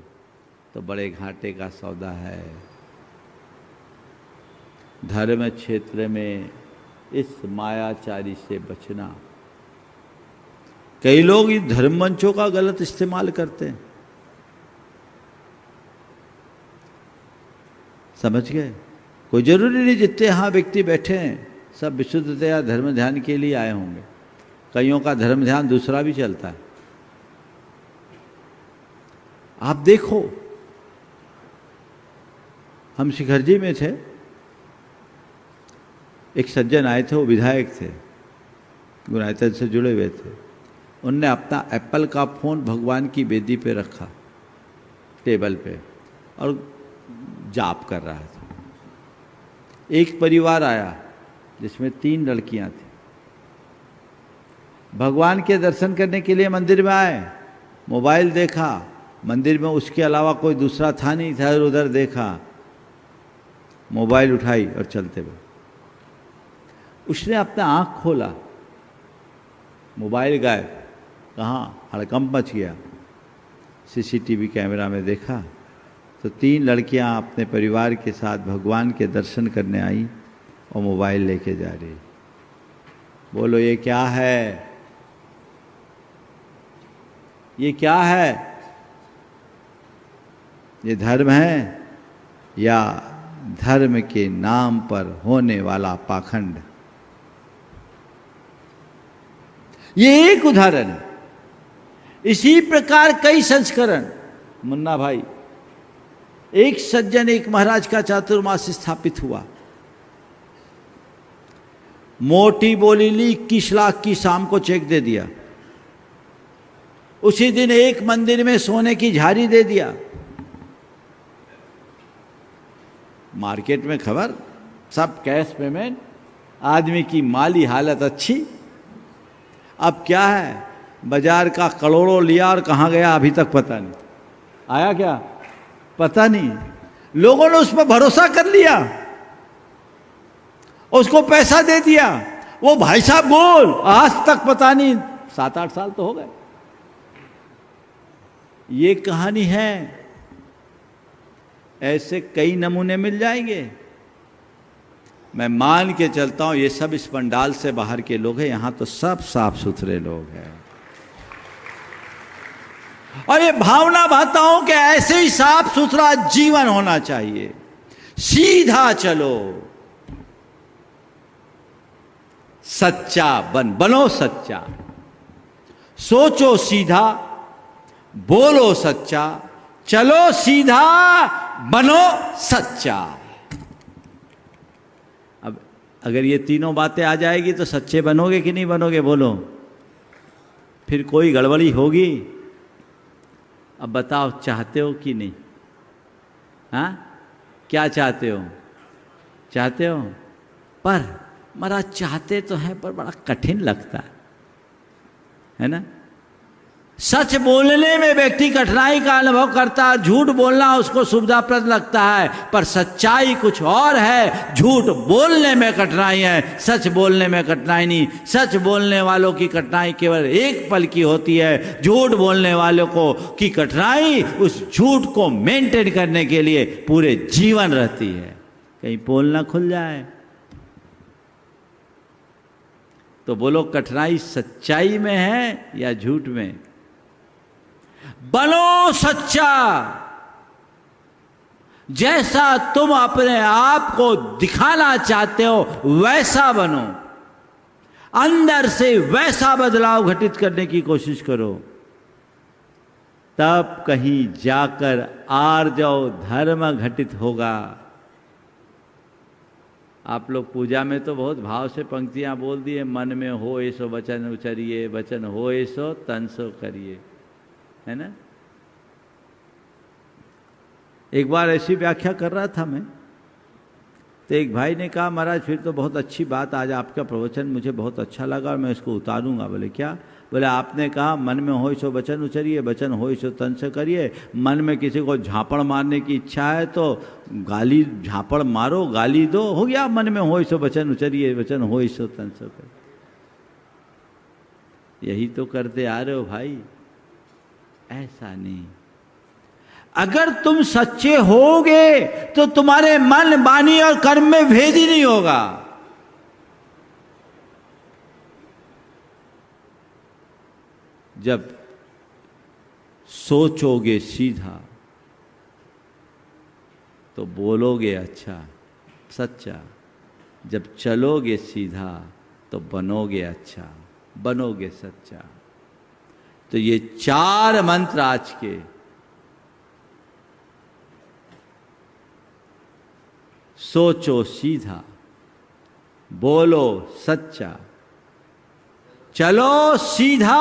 तो बड़े घाटे का सौदा है। धर्म क्षेत्र में इस मायाचारी से बचना। कई लोग इस धर्म मंचों का गलत इस्तेमाल करते हैं, समझ गए। कोई जरूरी नहीं जितने यहाँ व्यक्ति बैठे हैं सब विशुद्धतया धर्म ध्यान के लिए आए होंगे। कईयों का धर्म ध्यान दूसरा भी चलता है। आप देखो, हम शिखरजी में थे, एक सज्जन आए थे, वो विधायक थे, गुणायतन से जुड़े हुए थे। उनने अपना एप्पल का फ़ोन भगवान की वेदी पे रखा, टेबल पे, और जाप कर रहा था। एक परिवार आया जिसमें 3 लड़कियां थी। भगवान के दर्शन करने के लिए मंदिर में आए, मोबाइल देखा, मंदिर में उसके अलावा कोई दूसरा था नहीं, था उधर देखा, मोबाइल उठाई और चलते हुए। उसने अपना आँख खोला, मोबाइल गायब, कहाँ, हड़कंप मच गया। सीसीटीवी कैमरा में देखा तो 3 लड़कियां अपने परिवार के साथ भगवान के दर्शन करने आई और मोबाइल लेके जा रही। बोलो ये क्या है? ये क्या है? ये धर्म है या धर्म के नाम पर होने वाला पाखंड? ये एक उदाहरण है। इसी प्रकार कई संस्करण। मुन्ना भाई, एक सज्जन, एक महाराज का चातुर्मास स्थापित हुआ, मोटी बोली ली, 21 लाख की शाम को चेक दे दिया। उसी दिन एक मंदिर में सोने की झाड़ी दे दिया। मार्केट में खबर, सब कैश पेमेंट, आदमी की माली हालत अच्छी। अब क्या है, बाजार का करोड़ों लिया और कहाँ गया अभी तक पता नहीं। आया क्या पता नहीं। लोगों ने उस पर भरोसा कर लिया, उसको पैसा दे दिया। वो भाई साहब बोल, आज तक पता नहीं, 7-8 साल तो हो गए। ये कहानी है। ऐसे कई नमूने मिल जाएंगे। मैं मान के चलता हूं ये सब इस पंडाल से बाहर के लोग हैं, यहां तो सब साफ सुथरे लोग हैं। और ये भावना भाता हूं कि ऐसे ही साफ सुथरा जीवन होना चाहिए। सीधा चलो, सच्चा बनो सच्चा, सोचो सीधा, बोलो सच्चा, चलो सीधा, बनो सच्चा। अब अगर ये तीनों बातें आ जाएगी तो सच्चे बनोगे कि नहीं बनोगे, बोलो। फिर कोई गड़बड़ी होगी? अब बताओ, चाहते हो कि नहीं? हाँ, क्या चाहते हो? चाहते हो, पर महाराज चाहते तो हैं पर बड़ा कठिन लगता है ना। सच बोलने में व्यक्ति कठिनाई का अनुभव करता है, झूठ बोलना उसको सुविधाप्रद लगता है, पर सच्चाई कुछ और है। झूठ बोलने में कठिनाई है, सच बोलने में कठिनाई नहीं। सच बोलने वालों की कठिनाई केवल एक पल की होती है, झूठ बोलने वालों को की कठिनाई उस झूठ को मेंटेन करने के लिए पूरे जीवन रहती है। कहीं पोल ना खुल जाए। तो बोलो, कठिनाई सच्चाई में है या झूठ में? बनो सच्चा, जैसा तुम अपने आप को दिखाना चाहते हो वैसा बनो, अंदर से वैसा बदलाव घटित करने की कोशिश करो, तब कहीं जाकर आर्जव धर्म घटित होगा। आप लोग पूजा में तो बहुत भाव से पंक्तियां बोल दिए, मन में हो ऐसो वचन उचरिए, वचन हो ऐसो तन सो करिए, है ना। एक बार ऐसी व्याख्या कर रहा था मैं, तो एक भाई ने कहा, महाराज फिर तो बहुत अच्छी बात, आज आपका प्रवचन मुझे बहुत अच्छा लगा और मैं इसको उतारूंगा। बोले क्या? बोले आपने कहा मन में हो सो वचन उचरिए, वचन हो सो तन से करिए। मन में किसी को झापड़ मारने की इच्छा है तो गाली झापड़ मारो, गाली दो, हो गया। मन में हो सो वचन उचरिए, वचन हो सो तन से करिए। यही तो करते आ रहे हो भाई, ऐसा नहीं। अगर तुम सच्चे होगे तो तुम्हारे मन, वाणी और कर्म में भेद ही नहीं होगा। जब सोचोगे सीधा तो बोलोगे अच्छा सच्चा, जब चलोगे सीधा तो बनोगे अच्छा, बनोगे सच्चा। तो ये चार मंत्र आज के सोचो सीधा, बोलो सच्चा, चलो सीधा,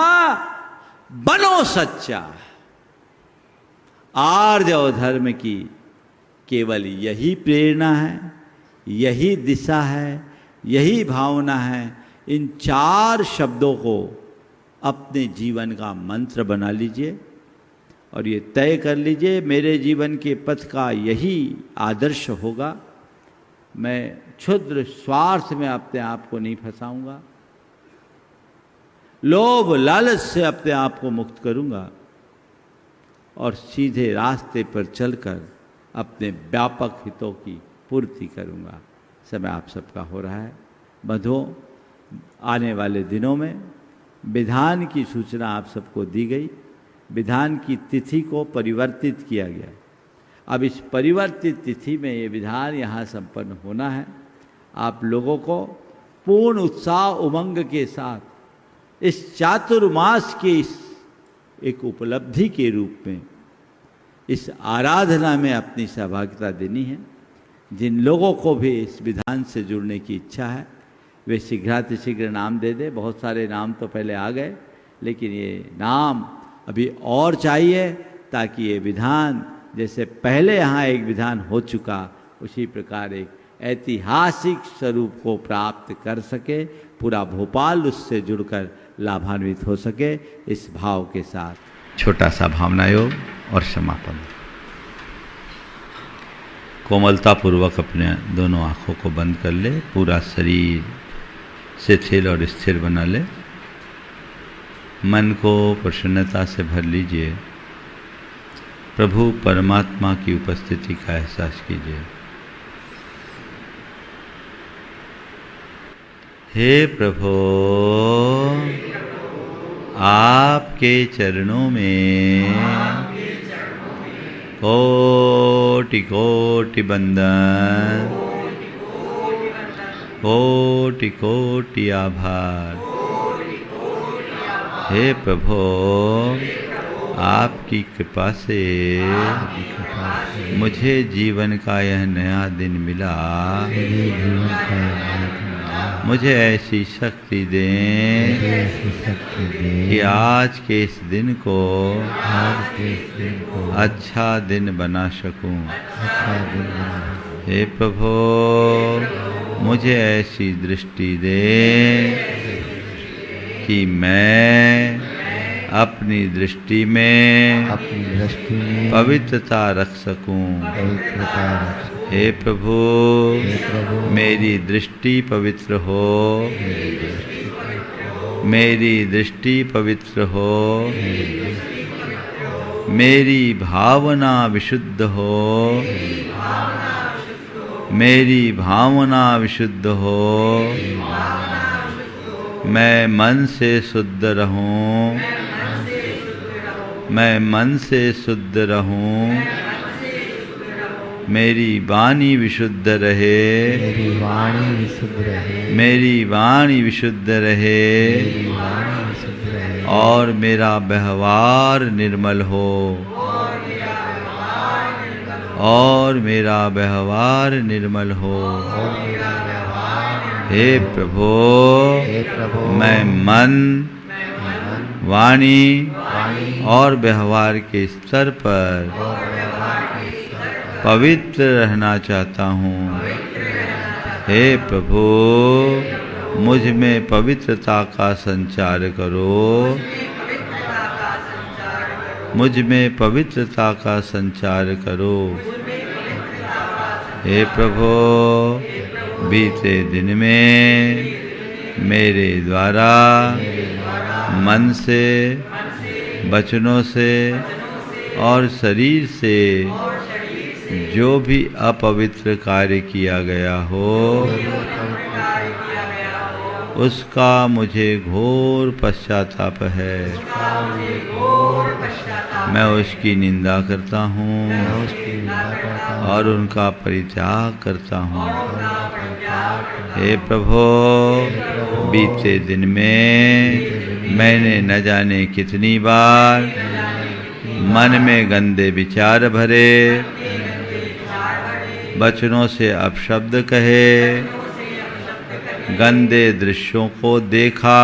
बनो सच्चा। आर्जव धर्म की केवल यही प्रेरणा है, यही दिशा है, यही भावना है। इन चार शब्दों को अपने जीवन का मंत्र बना लीजिए और ये तय कर लीजिए, मेरे जीवन के पथ का यही आदर्श होगा। मैं क्षुद्र स्वार्थ में अपने आप को नहीं फंसाऊंगा, लोभ लालच से अपने आप को मुक्त करूंगा और सीधे रास्ते पर चलकर अपने व्यापक हितों की पूर्ति करूंगा। समय आप सबका हो रहा है। बंधुओं, आने वाले दिनों में विधान की सूचना आप सबको दी गई, विधान की तिथि को परिवर्तित किया गया। अब इस परिवर्तित तिथि में ये विधान यहाँ संपन्न होना है। आप लोगों को पूर्ण उत्साह उमंग के साथ इस चातुर्मास के इस एक उपलब्धि के रूप में इस आराधना में अपनी सहभागिता देनी है। जिन लोगों को भी इस विधान से जुड़ने की इच्छा है वे शीघ्रातिशीघ्र नाम दे दे। बहुत सारे नाम तो पहले आ गए, लेकिन ये नाम अभी और चाहिए ताकि ये विधान जैसे पहले यहाँ एक विधान हो चुका उसी प्रकार एक ऐतिहासिक स्वरूप को प्राप्त कर सके, पूरा भोपाल उससे जुड़कर लाभान्वित हो सके। इस भाव के साथ छोटा सा भावना योग और समापन। कोमलता पूर्वक अपने दोनों आँखों को बंद कर ले, पूरा शरीर शिथिल और स्थिर बना ले, मन को प्रसन्नता से भर लीजिए, प्रभु परमात्मा की उपस्थिति का एहसास कीजिए। हे प्रभु, आपके चरणों में कोटि कोटि बंदन, कोटि कोटि आभार। हे प्रभु, आपकी कृपा से मुझे जीवन का यह नया दिन मिला। मुझे ऐसी शक्ति दें कि आज के इस दिन को अच्छा दिन बना सकूं। हे प्रभु, मुझे ऐसी दृष्टि दें कि मैं अपनी दृष्टि में पवित्रता रख सकूं। हे प्रभु, मेरी दृष्टि पवित्र हो, मेरी दृष्टि पवित्र हो, मेरी भावना विशुद्ध हो, मेरी भावना विशुद्ध हो, मैं मन से शुद्ध रहूं, मैं मन से शुद्ध रहूं, मेरी वाणी विशुद्ध रहे, मेरी वाणी विशुद्ध रहे, मेरी वाणी विशुद्ध रहे, मेरी वाणी विशुद्ध रहे, और मेरा व्यवहार निर्मल हो, और मेरा व्यवहार निर्मल हो। हे प्रभु, मैं मन, वाणी और व्यवहार के स्तर पर पवित्र रहना चाहता हूँ। हे प्रभु, मुझ में पवित्रता का संचार करो, मुझ में पवित्रता का संचार करो। हे प्रभु, बीते दिन में मेरे द्वारा मन से, वचनों से और शरीर से जो भी अपवित्र कार्य किया गया हो, उसका मुझे घोर पश्चाताप है। मैं उसकी निंदा करता हूँ और उनका परित्याग करता हूँ। हे प्रभु, बीते दिन में मैंने न जाने कितनी बार मन में गंदे विचार भरे, वचनों से अपशब्द कहे, गंदे दृश्यों को देखा,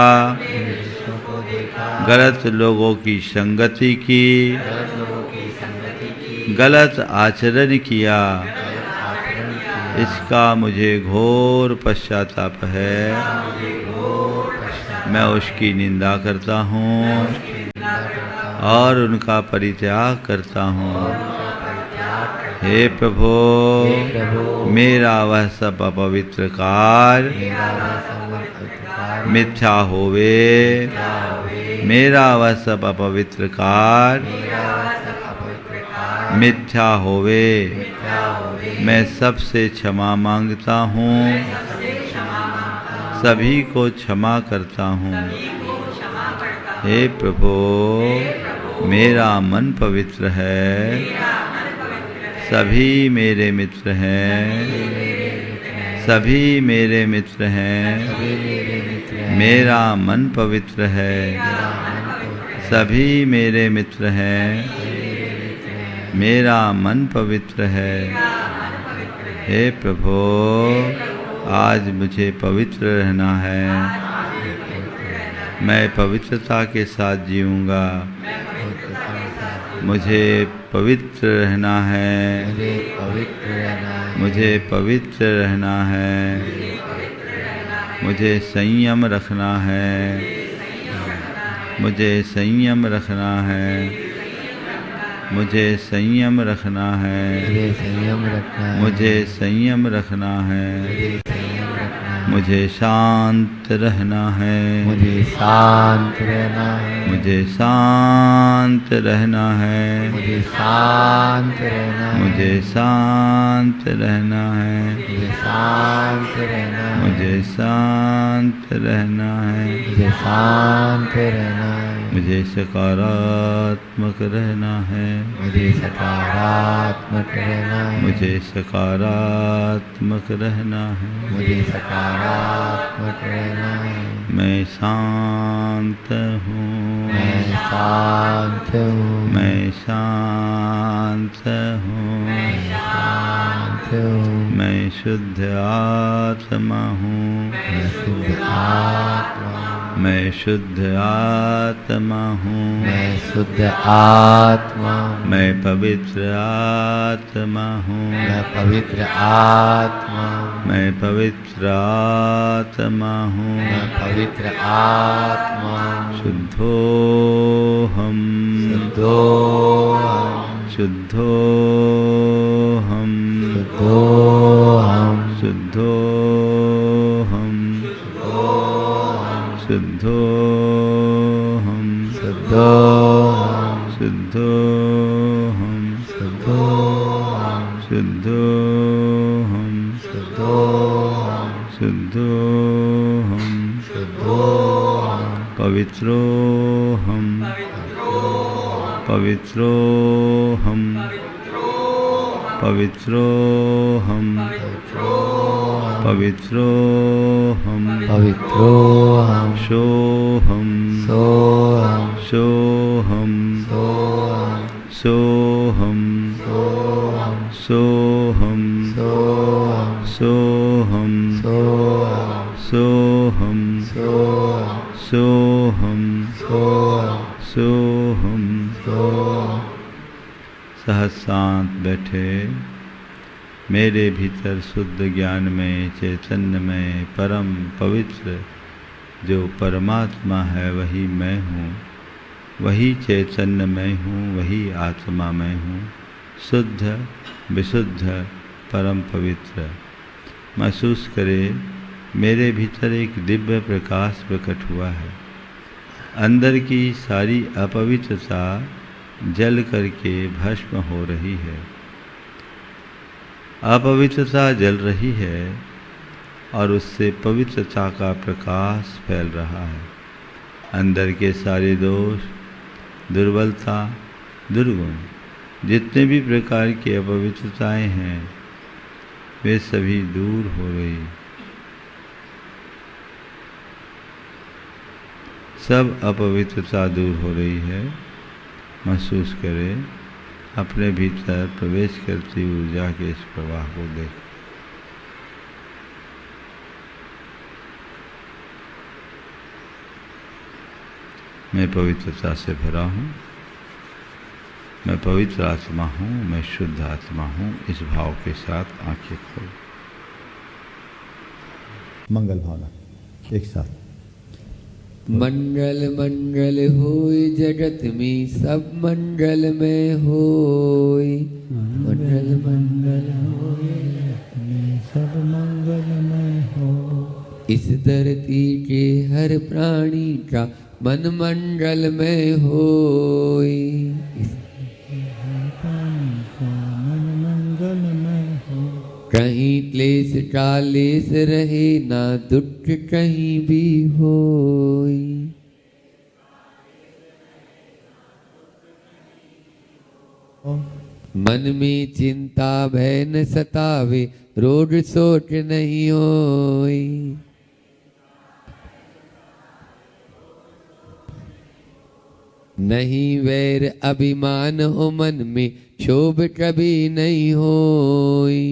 गलत लोगों की संगति की, गलत आचरण किया। इसका मुझे घोर पश्चाताप है। मैं उसकी निंदा करता हूँ और उनका परित्याग करता हूँ। हे प्रभु, मेरा वह सब अपवित्र कार्य मिथ्या होवे, मेरा वह सब अपवित्र कार्य मिथ्या होवे। मैं सबसे क्षमा मांगता हूँ, सभी को क्षमा करता हूँ। हे प्रभु, मेरा मन पवित्र है, सभी मेरे मित्र हैं, सभी मेरे मित्र हैं। मेरा मन पवित्र है, सभी मेरे मित्र हैं, मेरा मन पवित्र है। हे प्रभु, आज मुझे पवित्र रहना है, मैं पवित्रता के साथ जीऊँगा। मुझे पवित्र रहना है, मुझे पवित्र रहना है, मुझे संयम रखना है, मुझे संयम रखना है, मुझे संयम रखना है, मुझे संयम रखना है, मुझे शांत रहना है, मुझे शांत रहना है, मुझे शांत रहना है, मुझे शांत रहना है, मुझे शांत रहना है, मुझे शांत रहना है, मुझे शांत रहना है, मुझे शांत रहना है। मुझे सकारात्मक रहना है। मुझे सकारात्मक रहना है। मुझे सकारात्मक रहना है। मुझे सकारात्मक रहना है। मैं शांत हूँ। मैं शांत हूँ। मैं शांत हूँ। शांत हूँ। मैं शुद्ध आत्मा हूँ। मैं शुद्ध आत्मा। मैं शुद्ध आत्मा हूँ। मैं शुद्ध आत्मा। मैं पवित्र आत्मा हूँ। मैं पवित्र आत्मा। मैं पवित्र आत्मा हूँ। मैं पवित्र आत्मा। शुद्धोहम। शुद्धोहम। शुद्धोहम। शुद्धोहम। शुद्धोहम। शुद्धोहम। शुद्धोहम। शुद्धोहम। शुद्धोहम। शुद्धोहम। शुद्धोहम। शुद्धोहम। शुद्धोहम। पवित्रोहम। पवित्रोहम। पवित्रोहम। पवित्रोहम। पवित्रोहम। सोहम। सोहम। सोहम। सोहम। सोहम। सोहम। सोहम। सोहम। सोहम। सोहम। सोहम। सोहम। सोहम। सोहम। सहज शांत बैठे। मेरे भीतर शुद्ध ज्ञान में, चैतन्य में, परम पवित्र जो परमात्मा है वही मैं हूँ। वही चैतन्य मैं हूँ। वही आत्मा मैं हूँ। शुद्ध, विशुद्ध, परम पवित्र। महसूस करे मेरे भीतर एक दिव्य प्रकाश प्रकट हुआ है। अंदर की सारी अपवित्रता जल करके भस्म हो रही है। अपवित्रता जल रही है और उससे पवित्रता का प्रकाश फैल रहा है। अंदर के सारे दोष, दुर्बलता, दुर्गुण, जितने भी प्रकार की अपवित्रताएं हैं वे सभी दूर हो रही। सब अपवित्रता दूर हो रही है। महसूस करें अपने भीतर प्रवेश करती ऊर्जा के इस प्रवाह को देख। मैं पवित्रता से भरा हूँ। मैं पवित्र आत्मा हूँ। मैं शुद्ध आत्मा हूँ। इस भाव के साथ आंखें खोल। मंगल भावना एक साथ। मंगल मंगल होय जगत में सब मंगल में होय। मंगल मंगल होय जगत में सब मंगल में हो। इस धरती के हर प्राणी का मन मंगल में होय। कहीं क्लेश कालेश रहे ना दुख कहीं भी होय। मन में चिंता भय न सतावे रोग शोक नहीं होय। नहीं वैर अभिमान हो मन में क्षोभ कभी नहीं होय।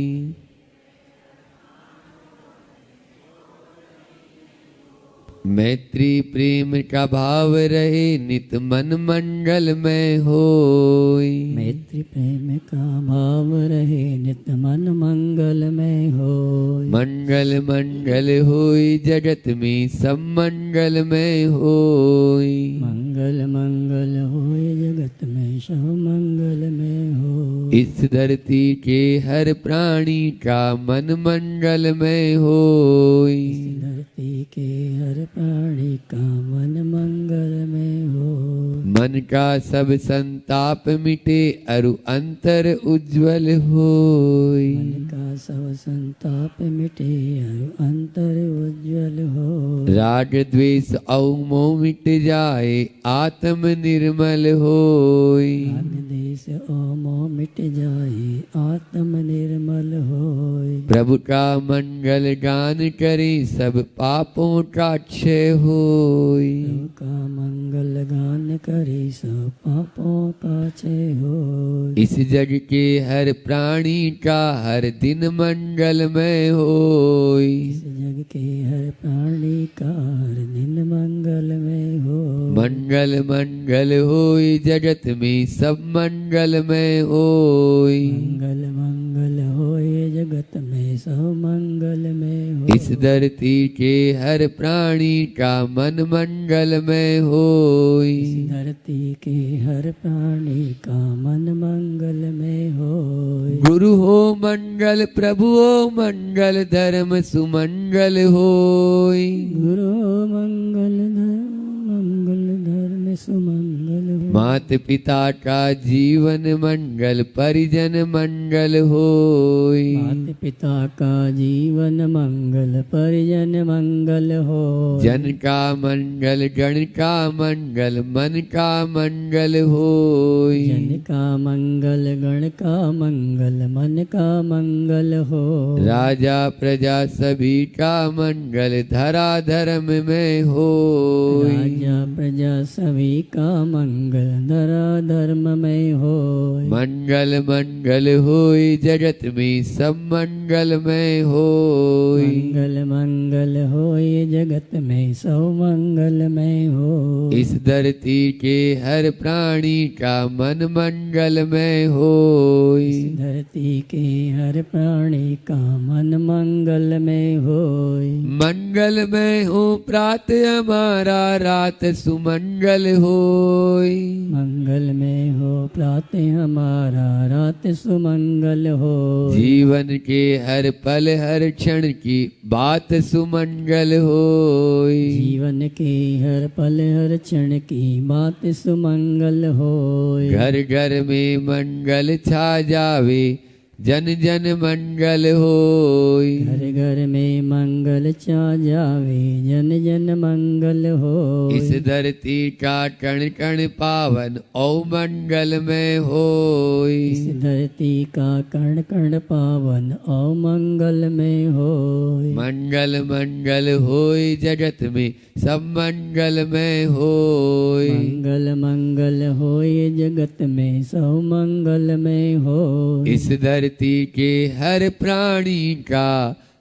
मैत्री प्रेम का भाव रहे नित मन मंगल में होय। मैत्री प्रेम का भाव रहे नित मन मंगल में होय। मंगल मंगल होय जगत में सब मंगल में होय। मंगल मंगल होय जगत में सब मंगल में होय। इस धरती के हर प्राणी का मन मंगल में होय। धरती के हर प्राणी का मन मंगल में होय। मन का सब संताप मिटे अरु अंतर उज्ज्वल होय। मन का सब संताप मिटे और अंतर उज्ज्वल हो। राग द्वेष और मोह मिट जाए आत्म निर्मल होय। राग देश और मोह मिट जाए आत्म निर्मल होय। प्रभु का मंगल गान करे सब पापों का क्षय होय। प्रभु का मंगल गान करे सब पापों का क्षय होय। इस जग के हर प्राणी का हर दिन मंगलमय होय। इस जग के हर प्राणी का हर दिन मंगलमय हो। मंगल मंगल होय जगत में सब मंगलमय होय। मंगल मंगल होए जगत में सब मंगलमय हो। इस धरती के हर प्राणी का मन मंगलमय होय। इस धरती के हर प्राणी का मन मंगलमय होय। गुरु हो मंगल प्रभु हो मंगल धर्म सुमंगल होय। गुरु मंगल धर्म सुमंगल हो। मात पिता का जीवन मंगल परिजन मंगल होय। माता पिता का जीवन मंगल परिजन मंगल हो। जन का मंगल गण का मंगल मन का मंगल होय। जन का मंगल गण का मंगल मन का मंगल हो। राजा प्रजा सभी का मंगल धरा धर्म में होय। राजा प्रजा सभी का मंगल धरा धर्म में हो। मंगल मंगल होय जगत में सब मंगलमय होय। मंगल मंगल होए जगत में सब मंगलमय हो। इस धरती के हर प्राणी का मन मंगलमय होय। इस धरती के हर प्राणी का मन मंगलमय होय। मंगलमय हो प्रात हमारा रात सुमंगल होय। मंगल में हो प्रातः हमारा रात सुमंगल हो। जीवन के हर पल हर क्षण की बात सुमंगल होय। जीवन के हर पल हर क्षण की बात सुमंगल हो। घर घर में मंगल छा जावे जन जन मंगल होय। घर घर में मंगल छा जावे जन जन मंगल हो। इस धरती का कण कण पावन ओ मंगलमय होय। इस धरती का कण कण पावन और मंगलमय हो। मंगल मंगल होय जगत में सब मंगलमय होय। मंगल मंगल होए जगत में सब मंगलमय हो। इस धरती के हर प्राणी का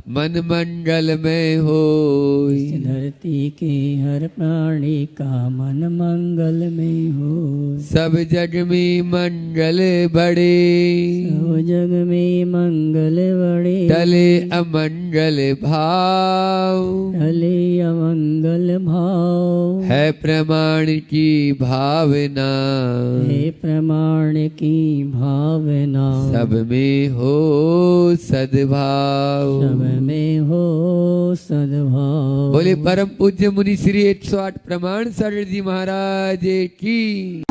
मन मंगलमय होय। इस धरती के हर प्राणी का मन मंगलमय हो। सब जग में मंगल बड़े सब जग में मंगल बड़े टले अमंगल भाव टले अमंगल भाव है प्रमाण की भावना हे प्रमाण की भावना सब में हो सद्भाव सब में हो सद्भाव। बोले परम पूज्य मुनि श्री 108 प्रमाण सागर जी महाराज की।